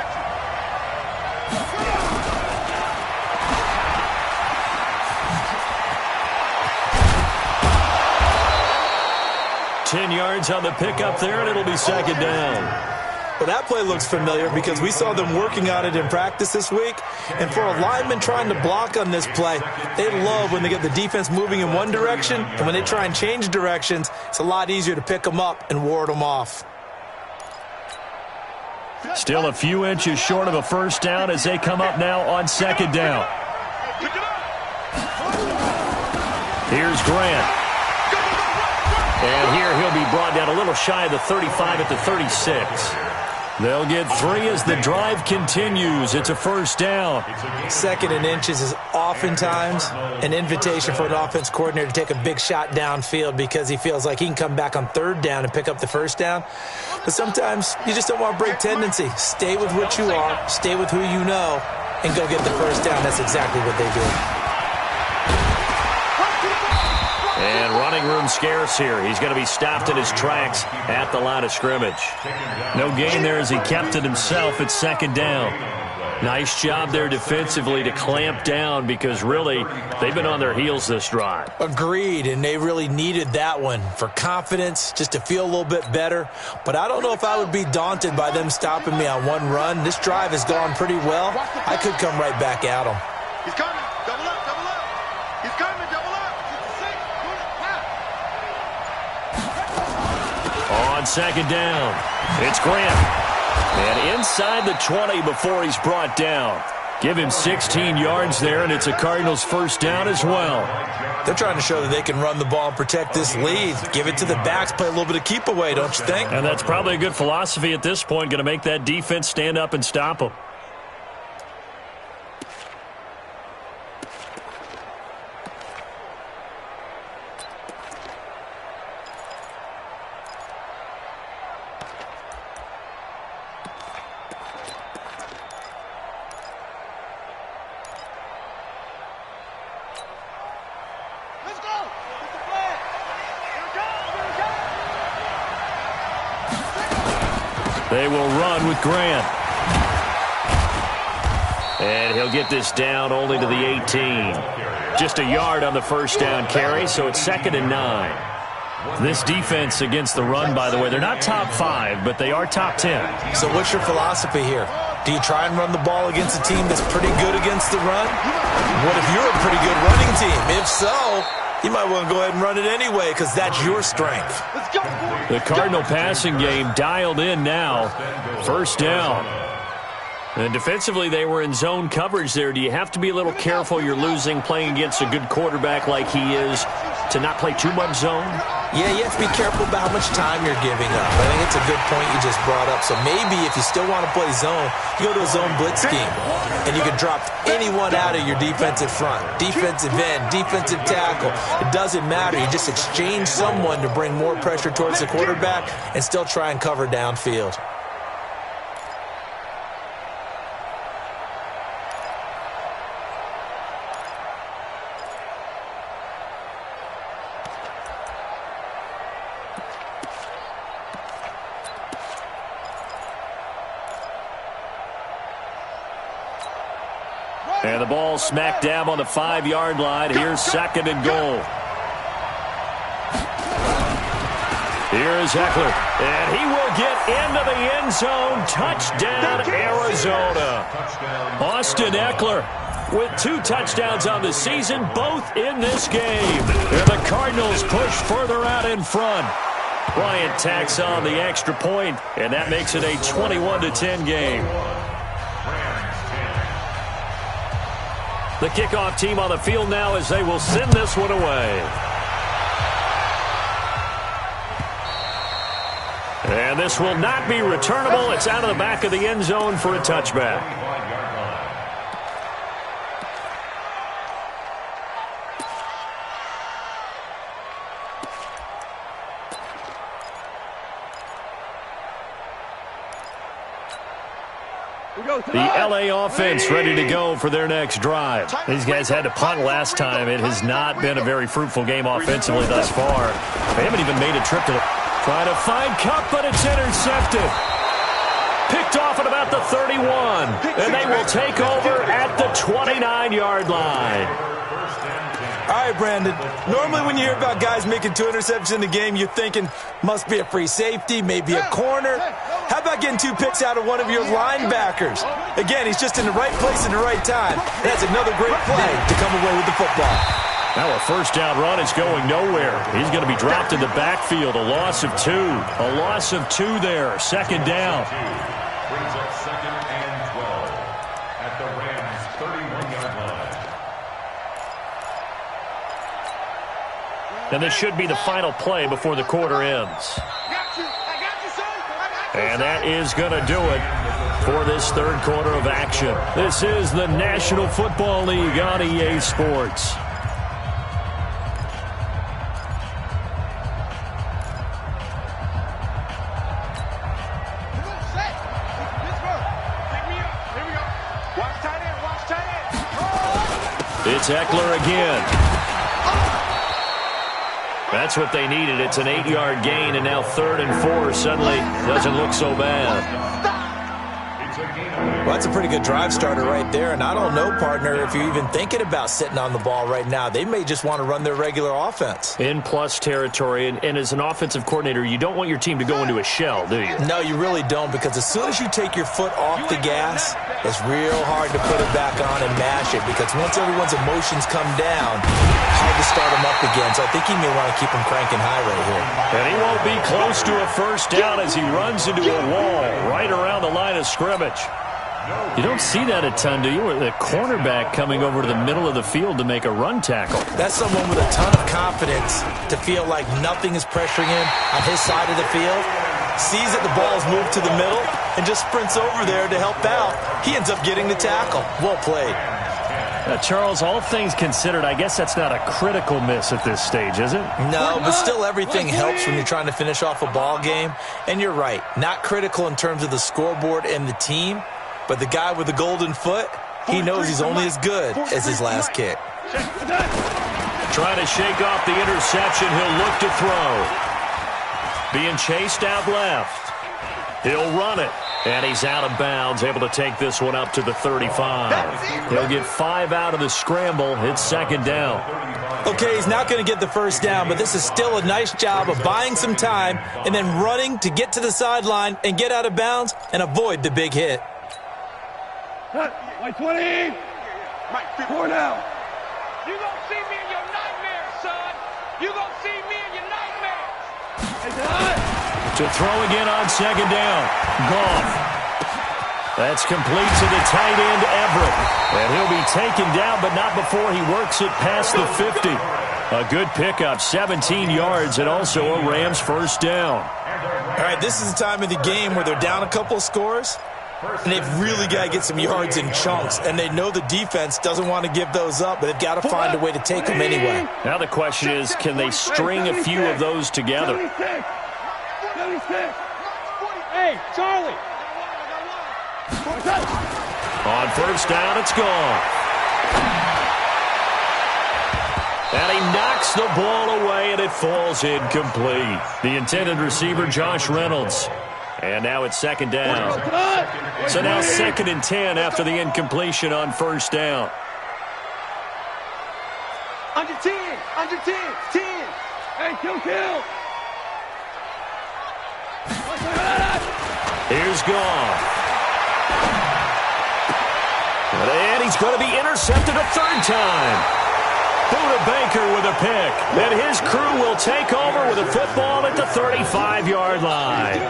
Ten yards on the pickup there, and it'll be 2nd down. Well, that play looks familiar because we saw them working on it in practice this week. And for a lineman trying to block on this play, they love when they get the defense moving in one direction. And when they try and change directions, it's a lot easier to pick them up and ward them off. Still a few inches short of a 1st down as they come up now on 2nd down. Here's Grant. And here he'll be brought down a little shy of the 35 at the 36. They'll get 3 as the drive continues. It's a 1st down. 2nd and inches is oftentimes an invitation for an offense coordinator to take a big shot downfield because he feels like he can come back on 3rd down and pick up the 1st down. But sometimes you just don't want to break tendency. Stay with what you are, stay with who you know, and go get the 1st down. That's exactly what they do. And running room scarce here. He's going to be stopped in his tracks at the line of scrimmage. No gain there as he kept it himself at 2nd down. Nice job there defensively to clamp down because really they've been on their heels this drive. Agreed, and they really needed that one for confidence, just to feel a little bit better. But I don't know if I would be daunted by them stopping me on one run. This drive has gone pretty well. I could come right back at them. He's coming. Double up, double up. He's coming, double up. On 2nd down, it's Grant. And inside the 20 before he's brought down. Give him 16 yards there, and it's a Cardinals 1st down as well. They're trying to show that they can run the ball and protect this lead. Give it to the backs, play a little bit of keep away, don't you think? And that's probably a good philosophy at this point, going to make that defense stand up and stop them. They will run with Grant. And he'll get this down only to the 18. Just a yard on the 1st down carry, so it's 2nd and 9. This defense against the run, by the way, they're not top 5, but they are top 10. So what's your philosophy here? Do you try and run the ball against a team that's pretty good against the run? What if you're a pretty good running team? If so, you might want to go ahead and run it anyway because that's your strength. The Cardinal passing game dialed in now. First down. And defensively, they were in zone coverage there. Do you have to be a little careful you're losing playing against a good quarterback like he is to not play too much zone? Yeah, you have to be careful about how much time you're giving up. I think it's a good point you just brought up. So maybe if you still want to play zone, you go to a zone blitz scheme. And you can drop anyone out of your defensive front. Defensive end, defensive tackle. It doesn't matter. You just exchange someone to bring more pressure towards the quarterback and still try and cover downfield. And the ball smack dab on the 5-yard line. Here's second and goal. Here's Eckler. And he will get into the end zone. Touchdown, Arizona. Austin Eckler with 2 touchdowns on the season, both in this game. And the Cardinals push further out in front. Bryant tacks on the extra point, and that makes it a 21-10 game. The kickoff team on the field now as they will send this one away. And this will not be returnable. It's out of the back of the end zone for a touchback. The L.A. offense ready to go for their next drive. These guys had to punt last time. It has not been a very fruitful game offensively thus far. They haven't even made a trip to the... Trying to find Cup, but it's intercepted. Picked off at about the 31. And they will take over at the 29-yard line. All right, Brandon. Normally when you hear about guys making 2 interceptions in the game, you're thinking must be a free safety, maybe a corner. How about getting 2 picks out of one of your linebackers? Again, he's just in the right place at the right time. That's another great play to come away with the football. Now a first down run is going nowhere. He's going to be dropped in the backfield. A loss of 2. A loss of 2 there. Second down. Brings up second and 12 at the Rams' 31-yard line. And this should be the final play before the quarter ends. And that is going to do it for this third quarter of action. This is the National Football League on EA Sports. It's Eckler again. That's what they needed. It's an 8-yard gain, and now 3rd and 4 suddenly doesn't look so bad. Well, that's a pretty good drive starter right there, and I don't know, partner, if you're even thinking about sitting on the ball right now. They may just want to run their regular offense. In plus territory, and as an offensive coordinator, you don't want your team to go into a shell, do you? No, you really don't, because as soon as you take your foot off the gas, it's real hard to put it back on and mash it, because once everyone's emotions come down, hard to start them up again. So I think he may want to keep them cranking high right here. And he won't be close to a first down as he runs into a wall right around the line of scrimmage. You don't see that a ton, do you? The cornerback coming over to the middle of the field to make a run tackle. That's someone with a ton of confidence to feel like nothing is pressuring him on his side of the field. Sees that the ball's moved to the middle and just sprints over there to help out. He ends up getting the tackle. Well played. Charles, all things considered, I guess that's not a critical miss at this stage, is it? No, but still everything helps when you're trying to finish off a ball game. And you're right, not critical in terms of the scoreboard and the team, but the guy with the golden foot, he knows he's only as good as his last kick. Trying to shake off the interception, he'll look to throw. Being chased out left. He'll run it. And he's out of bounds, able to take this one up to the 35. He'll get 5 out of the scramble. It's second down. Okay, he's not going to get the first down, but this is still a nice job of buying some time and then running to get to the sideline and get out of bounds and avoid the big hit. Mike 20. Mike 50. 4 now. You gonna see me in your nightmares, son. You gonna see me in your nightmares. To throw again on second down. Goff. That's complete to the tight end, Everett. And he'll be taken down, but not before he works it past the 50. A good pickup, 17 yards, and also a Rams first down. All right, this is the time of the game where they're down a couple of scores, and they've really got to get some yards in chunks, and they know the defense doesn't want to give those up, but they've got to find a way to take them anyway. Now the question is, can they string a few of those together? 76. Hey, Charlie. On first down, it's gone. And he knocks the ball away, and it falls incomplete. The intended receiver, Josh Reynolds. And now it's second down. So now 2nd and 10 after the incompletion on first down. Under 10. Under 10. 10. Hey, kill. Here's Goff. And he's going to be intercepted a third time. Buda Baker with a pick. And his crew will take over with a football at the 35-yard line.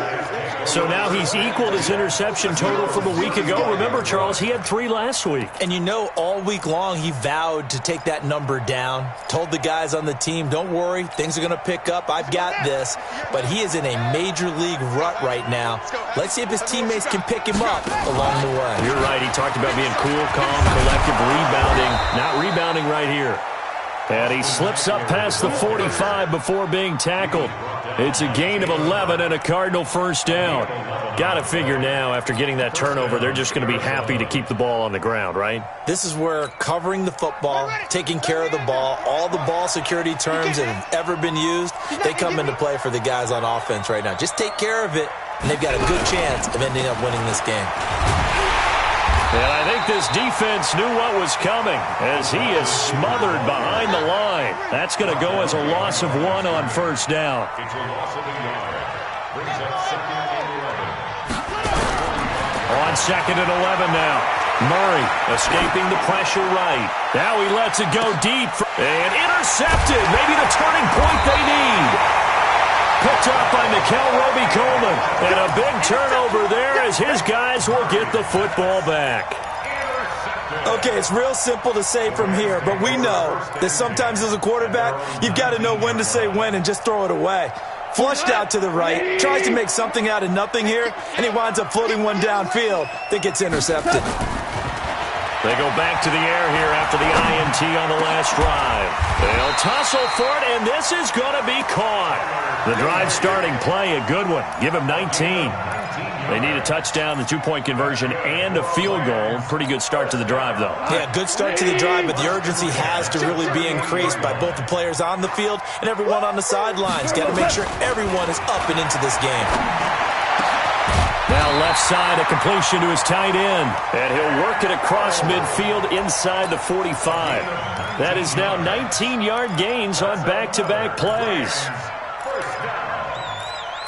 So now he's equaled his interception total from a week ago. Remember, Charles, he had 3 last week. And you know, all week long he vowed to take that number down. Told the guys on the team, don't worry, things are going to pick up. I've got this. But he is in a major league rut right now. Let's see if his teammates can pick him up along the way. You're right. He talked about being cool, calm, collective, rebounding. Not rebounding right here. And he slips up past the 45 before being tackled. It's a gain of 11 and a Cardinal first down. Got to figure now, after getting that turnover, they're just going to be happy to keep the ball on the ground, right? This is where covering the football, taking care of the ball, all the ball security terms that have ever been used, they come into play for the guys on offense right now. Just take care of it, and they've got a good chance of ending up winning this game. And I think this defense knew what was coming as he is smothered behind the line. That's going to go as a loss of 1 on first down. It's a loss of a yard. Brings up 2nd and 11. On 2nd and 11 now. Murray escaping the pressure right. Now he lets it go deep. And intercepted. Maybe the turning point they need. Picked up by Mikel Roby-Coleman. And a big turnover there as his guys will get the football back. Okay, it's real simple to say from here, but we know that sometimes as a quarterback, you've got to know when to say when and just throw it away. Flushed out to the right, tries to make something out of nothing here, and he winds up floating one downfield that gets intercepted. They go back to the air here after the INT on the last drive. They'll tussle for it, and this is going to be caught. The drive starting play, a good one. Give him 19. They need a touchdown, the 2-point conversion, and a field goal. Pretty good start to the drive, though. Yeah, good start to the drive, but the urgency has to really be increased by both the players on the field and everyone on the sidelines. Got to make sure everyone is up and into this game. Now left side, a completion to his tight end. And he'll work it across midfield inside the 45. That is now 19-yard gains on back-to-back plays.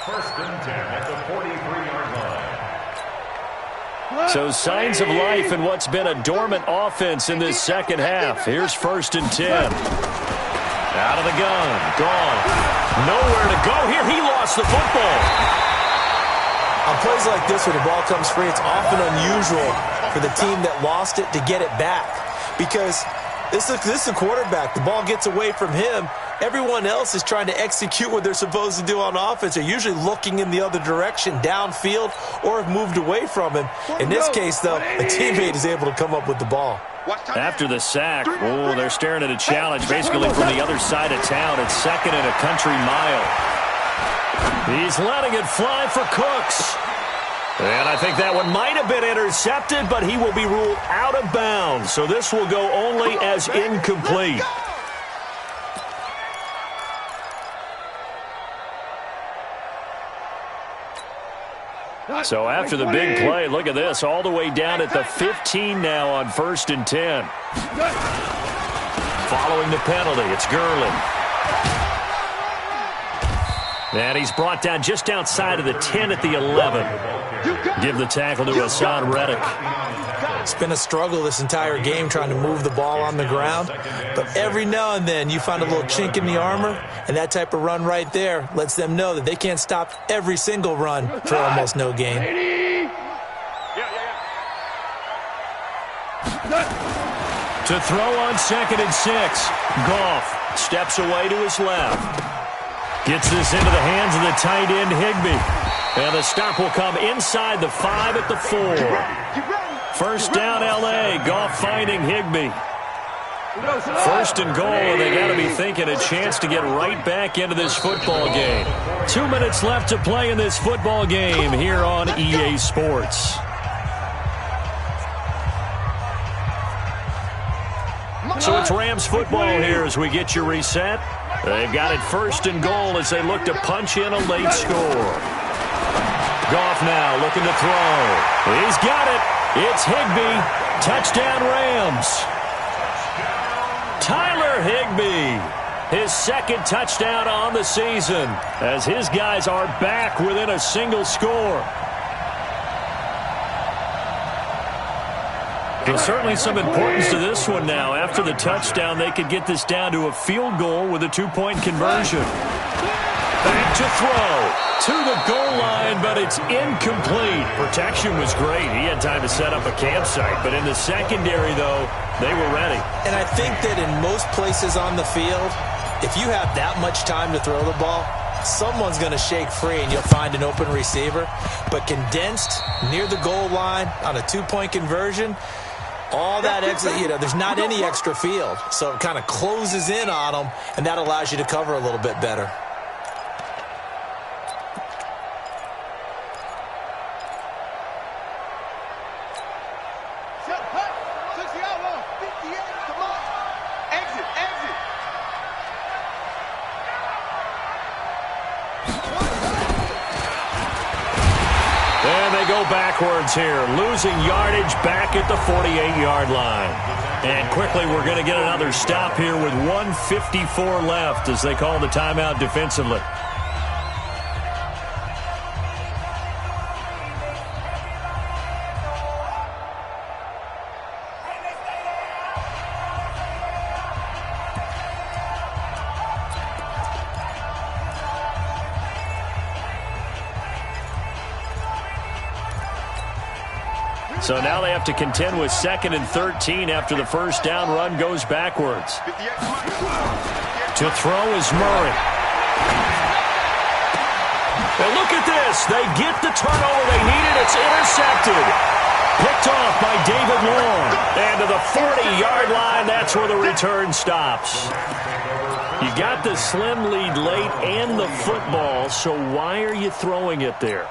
First and 10 at the 43-yard line. So signs of life in what's been a dormant offense in this second half. Here's 1st and 10. Out of the gun. Gone. Nowhere to go here. He lost the football. On plays like this where the ball comes free, it's often unusual for the team that lost it to get it back. Because this is a quarterback. The ball gets away from him. Everyone else is trying to execute what they're supposed to do on offense. They're usually looking in the other direction, downfield, or have moved away from him. In this case, though, a teammate is able to come up with the ball. After the sack, they're staring at a challenge basically from the other side of town. It's 2nd and a country mile. He's letting it fly for Cooks. And I think that one might have been intercepted, but he will be ruled out of bounds. So this will go only as incomplete. So after the big play, look at this, all the way down at the 15 now on 1st and 10. Following the penalty, it's Gurley. And he's brought down just outside of the 10 at the 11. Give the tackle to Hassan Reddick. It's been a struggle this entire game trying to move the ball on the ground. But every now and then you find a little chink in the armor, and that type of run right there lets them know that they can't stop every single run for almost no gain. To throw on 2nd and 6. Goff steps away to his left. Gets this into the hands of the tight end, Higbee. And the stop will come inside the 5 at the 4. First down, L.A. Goff finding Higbee. First and goal, and they got to be thinking a chance to get right back into this football game. 2 minutes left to play in this football game here on EA Sports. So it's Rams football here as we get you reset. They've got it first and goal as they look to punch in a late score. Goff now looking to throw. He's got it. It's Higbee. Touchdown Rams. Tyler Higbee. His 2nd touchdown on the season as his guys are back within a single score. There's certainly some importance to this one now. After the touchdown, they could get this down to a field goal with a 2-point conversion. Back to throw to the goal line, but it's incomplete. Protection was great. He had time to set up a campsite, but in the secondary, though, they were ready. And I think that in most places on the field, if you have that much time to throw the ball, someone's going to shake free and you'll find an open receiver. But condensed near the goal line on a 2-point conversion, all that extra, there's not any extra field. So it kind of closes in on them, and that allows you to cover a little bit better. Backwards here, losing yardage back at the 48-yard line. And quickly we're going to get another stop here with 1:54 left as they call the timeout defensively. So now they have to contend with 2nd and 13 after the first down run goes backwards. To throw is Murray. And look at this. They get the turnover they needed. It's intercepted. Picked off by David Long. And to the 40-yard line, that's where the return stops. You got the slim lead late and the football, so why are you throwing it there?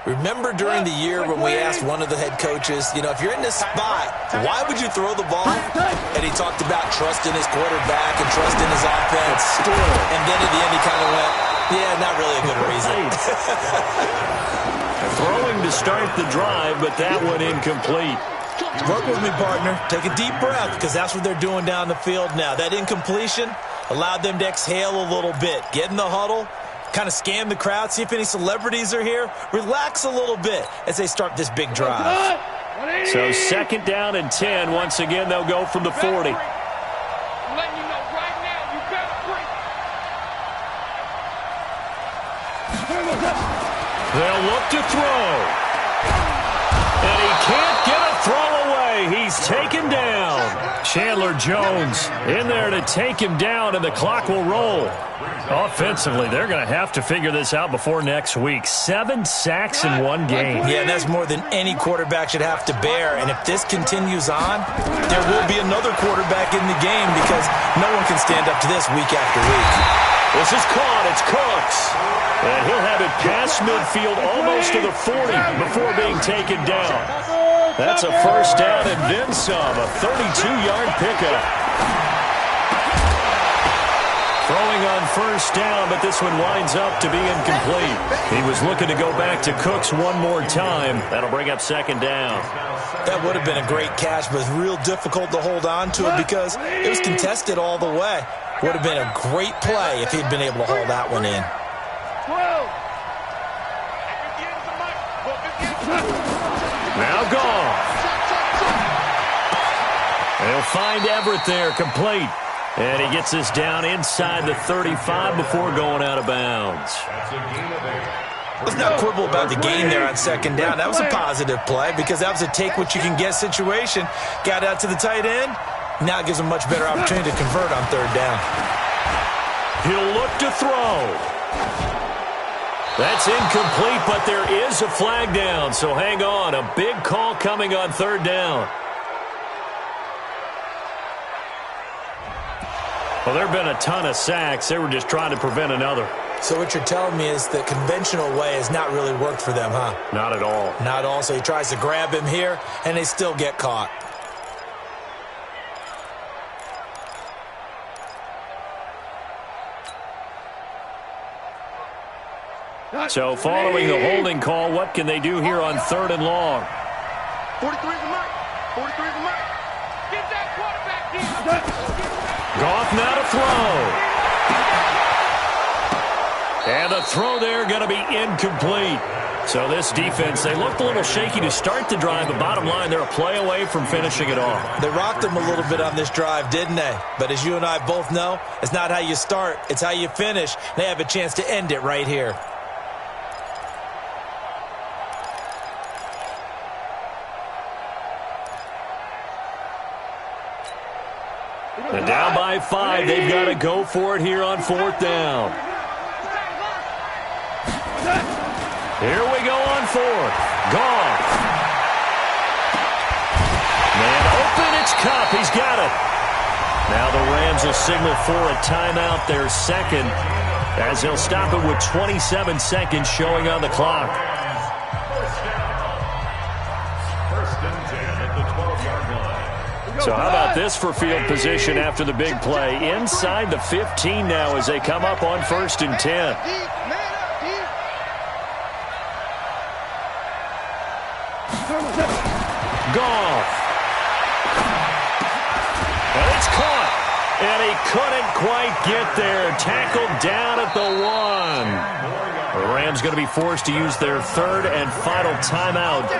Remember during the year when we asked one of the head coaches, if you're in this spot, why would you throw the ball? And he talked about trusting his quarterback and trusting his offense. And then at the end he kind of went, yeah, not really a good reason. Throwing to start the drive, but that one incomplete. Work with me, partner. Take a deep breath because that's what they're doing down the field now. That incompletion allowed them to exhale a little bit. Get in the huddle. Kind of scan the crowd, see if any celebrities are here. Relax a little bit as they start this big drive. So 2nd down and 10. Once again, they'll go from the 40. I'm letting you know right now, you better break. They'll look to throw. And he can't get a throw away. He's taken down. Chandler Jones in there to take him down, and the clock will roll. Offensively, they're going to have to figure this out before next week. 7 sacks in one game. Yeah, and that's more than any quarterback should have to bear. And if this continues on, there will be another quarterback in the game because no one can stand up to this week after week. This is caught. It's Cooks. And he'll have it past midfield almost to the 40 before being taken down. That's a first down and then some. A 32-yard pickup. Throwing on first down, but this one winds up to be incomplete. He was looking to go back to Cooks one more time. That'll bring up 2nd down. That would have been a great catch, but it's real difficult to hold on to it because it was contested all the way. Would have been a great play if he'd been able to haul that one in. Now Goff. They'll find Everett there, complete. And he gets this down inside the 35 before going out of bounds. Let's not quibble about the gain there on second down. That was a positive play because that was a take-what-you-can-get situation. Got out to the tight end. Now it gives him a much better opportunity to convert on third down. He'll look to throw. That's incomplete, but there is a flag down, so hang on. A big call coming on third down. Well, there have been a ton of sacks. They were just trying to prevent another. So what you're telling me is the conventional way has not really worked for them, huh? Not at all. Not at all. So he tries to grab him here, and they still get caught. So following the holding call, what can they do here on third and long? 43 is the mic. 43 is the mic. Get that quarterback here. Goff now to throw. And the throw there going to be incomplete. So this defense, they looked a little shaky to start the drive, but bottom line, they're a play away from finishing it off. They rocked them a little bit on this drive, didn't they? But as you and I both know, it's not how you start, it's how you finish. They have a chance to end it right here. And down by 5, they've got to go for it here on fourth down. Here we go on fourth. Goff. Man open, it's Cup. He's got it. Now the Rams will signal for a timeout, their second, as they'll stop it with 27 seconds showing on the clock. So how about this for field position after the big play? Inside the 15 now as they come up on 1st and 10. Goff. And it's caught. And he couldn't quite get there. Tackled down at the 1. The Rams going to be forced to use their third and final timeout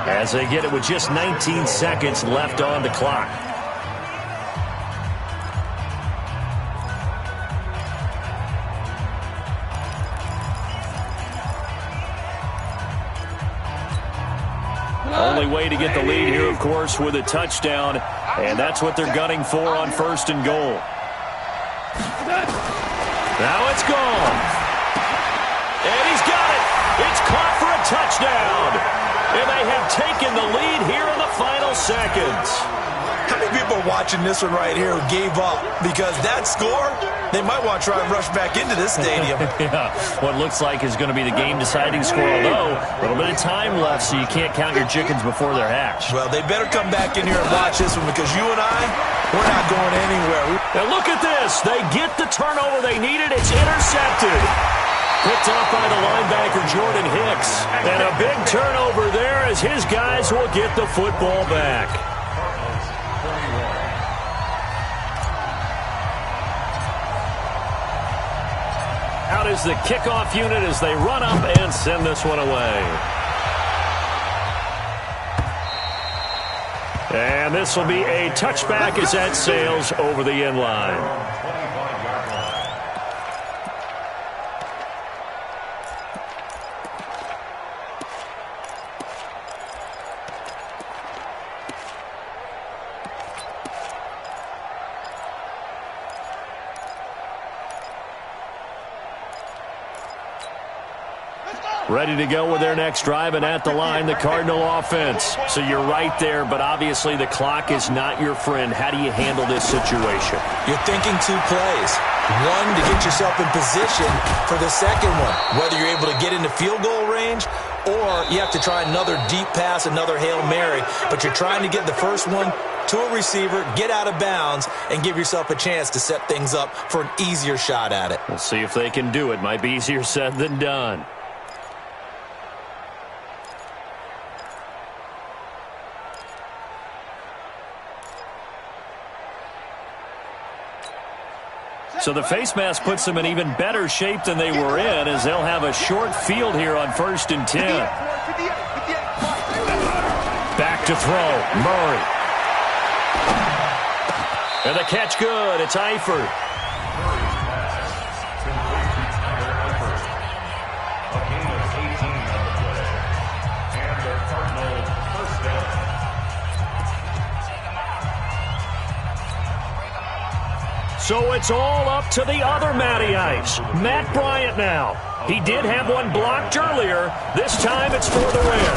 as they get it with just 19 seconds left on the clock. Only way to get the lead here, of course, with a touchdown, and that's what they're gunning for on 1st and goal. Now it's gone. And he's got it. It's caught for a touchdown. And they have taken the lead here in the final seconds. How many people are watching this one right here who gave up? Because that score, they might want to try and rush back into this stadium. Yeah, what looks like is going to be the game-deciding score, although a little bit of time left, so you can't count your chickens before they're hatched. Well, they better come back in here and watch this one because you and I, we're not going anywhere. Now look at this. They get the turnover they needed. It's intercepted. Picked off by the linebacker, Jordan Hicks. And a big turnover there as his guys will get the football back. Out is the kickoff unit as they run up and send this one away. And this will be a touchback as that sails over the end line. Ready to go with their next drive, and at the line, the Cardinal offense. So you're right there, but obviously the clock is not your friend. How do you handle this situation? You're thinking 2 plays. One, to get yourself in position for the second one, whether you're able to get into field goal range or you have to try another deep pass, another Hail Mary. But you're trying to get the first one to a receiver, get out of bounds, and give yourself a chance to set things up for an easier shot at it. We'll see if they can do it. Might be easier said than done. So the face mask puts them in even better shape than they were in as they'll have a short field here on 1st and 10. Back to throw. Murray. And the catch good. It's Eifert. Murray's pass complete to Tyler Eifert. A gain of 18 on the play. And the Cardinals first down. So it's all up to the other Matty Ice. Matt Bryant now. He did have one blocked earlier. This time it's for the win.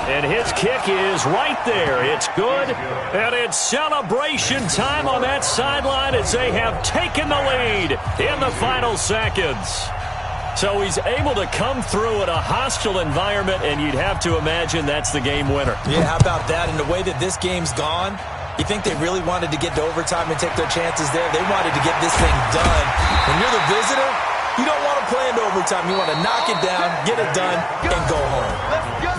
And his kick is right there. It's good. And it's celebration time on that sideline as they have taken the lead in the final seconds. So he's able to come through in a hostile environment, and you'd have to imagine that's the game winner. Yeah, how about that? And the way that this game's gone, you think they really wanted to get to overtime and take their chances there? They wanted to get this thing done. When you're the visitor, you don't want to play into overtime. You want to knock it down, get it done, and go home. Let's go.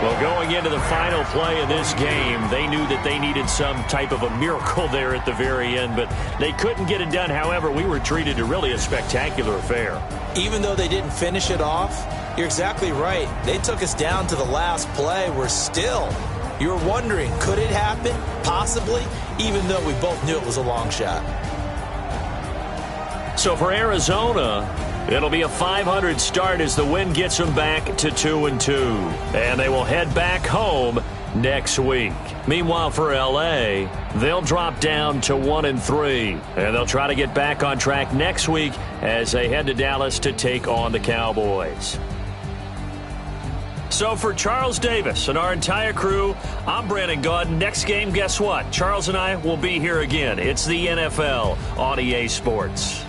Well, going into the final play of this game, they knew that they needed some type of a miracle there at the very end, but they couldn't get it done. However, we were treated to really a spectacular affair. Even though they didn't finish it off, you're exactly right. They took us down to the last play. We're still, you're wondering, could it happen? Possibly, even though we both knew it was a long shot. So for Arizona, it'll be a .500 start as the win gets them back to 2-2. And they will head back home next week. Meanwhile, for L.A., they'll drop down to 1-3. And they'll try to get back on track next week as they head to Dallas to take on the Cowboys. So for Charles Davis and our entire crew, I'm Brandon Gaudin. Next game, guess what? Charles and I will be here again. It's the NFL on EA Sports.